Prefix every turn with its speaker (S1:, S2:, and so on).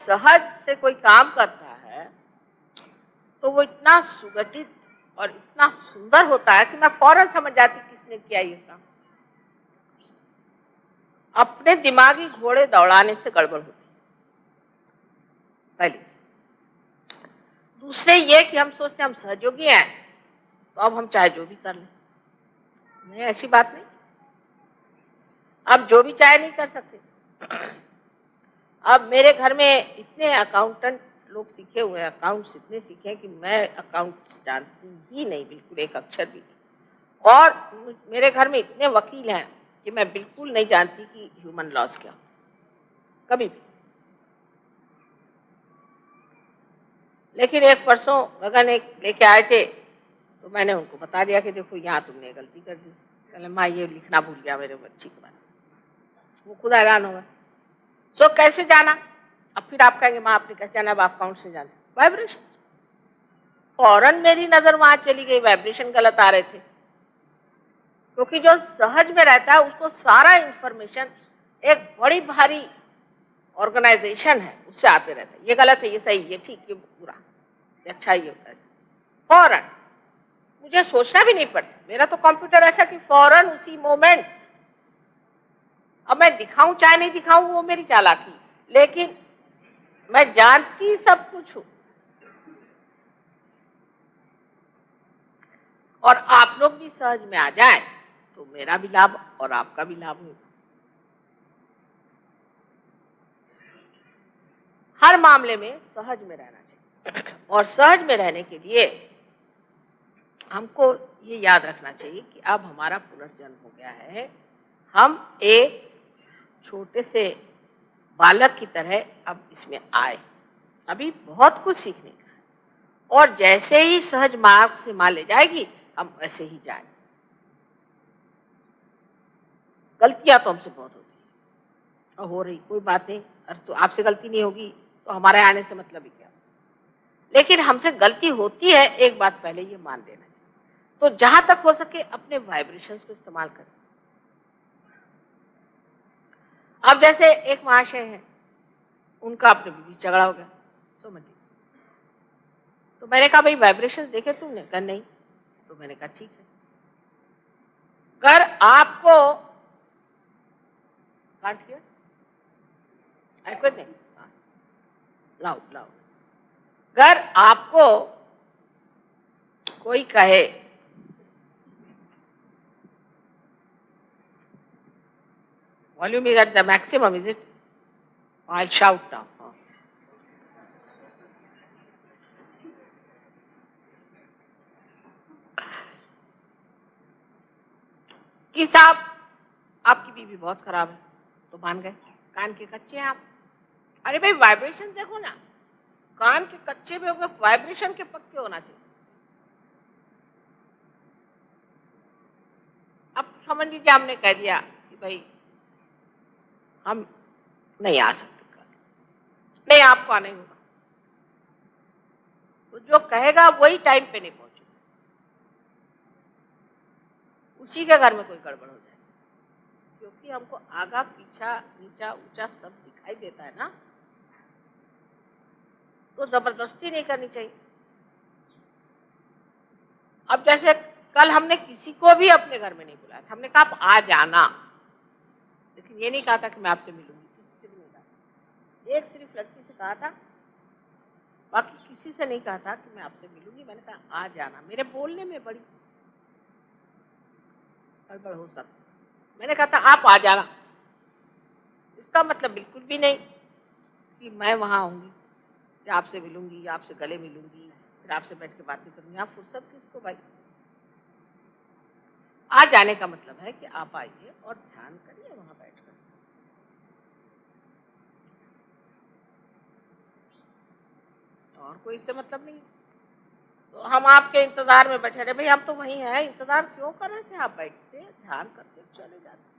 S1: सहज से कोई काम करता है तो वो इतना सुगठित और इतना सुंदर होता है कि मैं फौरन समझ जाती किसने किया ये काम। अपने दिमागी घोड़े दौड़ाने से गड़बड़ होती है पहले। दूसरे ये कि हम सोचते हैं हम सहयोगी हैं तो अब हम चाहे जो भी कर लें। नहीं, ऐसी बात नहीं। अब जो भी चाहे नहीं कर सकते। अब मेरे घर में इतने अकाउंटेंट लोग सीखे हुए हैं, अकाउंट्स इतने सीखे हैं कि मैं अकाउंट्स जानती ही नहीं, बिल्कुल एक अक्षर भी नहीं। और मेरे घर में इतने वकील हैं कि मैं बिल्कुल नहीं जानती कि ह्यूमन लॉस क्या कभी भी। लेकिन एक परसों गगन एक लेके आए थे तो मैंने उनको बता दिया कि देखो यहाँ तुमने गलती कर दी। कहले माँ ये लिखना भूल गया मेरे बच्ची के बारे में। वो खुद हैरान होगा। सो कैसे जाना? अब फिर आप कहेंगे माँ आपने कैसे जाना? अब आप अकाउंट से जाना। वाइब्रेशन। फौरन मेरी नजर वहां चली गई, वाइब्रेशन गलत आ रहे थे। क्योंकि जो सहज में रहता है उसको सारा इंफॉर्मेशन एक बड़ी भारी ऑर्गेनाइजेशन है उससे आते रहते हैं। ये गलत है, ये सही, ये ठीक, ये बुरा, ये अच्छा, ये फौरन मुझे सोचना भी नहीं पड़ता। मेरा तो कंप्यूटर ऐसा कि फौरन उसी मोमेंट, अब मैं दिखाऊं चाहे नहीं दिखाऊं वो मेरी चालाकी, लेकिन मैं जानती सब कुछ हूं। और आप लोग भी सहज में आ जाएं तो मेरा भी लाभ और आपका भी लाभ होगा। हर मामले में सहज में रहना चाहिए। और सहज में रहने के लिए हमको ये याद रखना चाहिए कि अब हमारा पुनर्जन्म हो गया है। हम एक छोटे से बालक की तरह अब इसमें आए, अभी बहुत कुछ सीखने का है। और जैसे ही सहज मार्ग से माँ ले जाएगी हम ऐसे ही जाए। गलतियां तो हमसे बहुत होती है और हो रही, कोई बात नहीं। अरे तो आपसे गलती नहीं होगी तो हमारे आने से मतलब ही क्या। लेकिन हमसे गलती होती है, एक बात पहले ये मान लेना चाहिए। तो जहां तक हो सके अपने वाइब्रेशंस को इस्तेमाल करें। अब जैसे एक महाशय है, उनका अपने बीच झगड़ा हो गया, समझ लीजिए। तो मैंने कहा भाई वाइब्रेशंस देखे तुमने? कहा नहीं। तो मैंने कहा ठीक है, अगर आपको कांट हियर नहीं, लाउड लाउड, अगर आपको कोई कहे volume is at the maximum, is it? I shout now. कि साहब आपकी बीवी बहुत खराब है, तो मान गए कान के कच्चे हैं आप। अरे भाई वाइब्रेशन देखो ना, कान के कच्चे भी हो गए, वाइब्रेशन के पक्के होना चाहिए। अब समझ लीजिए हमने कह दिया कि भाई हम नहीं आ सकते, नहीं आपको आना ही होगा। तो जो कहेगा वही टाइम पे नहीं पहुंचेगा, उसी के घर में कोई गड़बड़ हो जाएगी। क्योंकि हमको आगा पीछा नीचा ऊंचा सब दिखाई देता है ना, तो जबरदस्ती नहीं करनी चाहिए। अब जैसे कल हमने किसी को भी अपने घर में नहीं बुलाया, हमने कहा आप आ जाना, लेकिन ये नहीं कहा था कि मैं आपसे मिलूंगी, किसी से भी नहीं कहा। एक सिर्फ लड़की से कहा था, बाकी किसी से नहीं कहा था कि मैं आपसे मिलूंगी। मैंने कहा आ जाना। मेरे बोलने में बड़ी गड़बड़ हो सकती, मैंने कहा था आप आ जाना। इसका मतलब बिल्कुल भी नहीं कि मैं वहां आऊंगी या आपसे मिलूंगी या आपसे गले मिलूंगी फिर आपसे बैठ के बातें करूंगी। आप फुर्सत किसको भाई? आ जाने का मतलब है कि आप आइए और ध्यान करिए वहां बैठकर। और कोई इससे मतलब नहीं। तो हम आपके इंतजार में बैठे रहे, भाई हम तो वहीं हैं, इंतजार क्यों कर रहे थे? आप बैठते ध्यान करते चले जाते।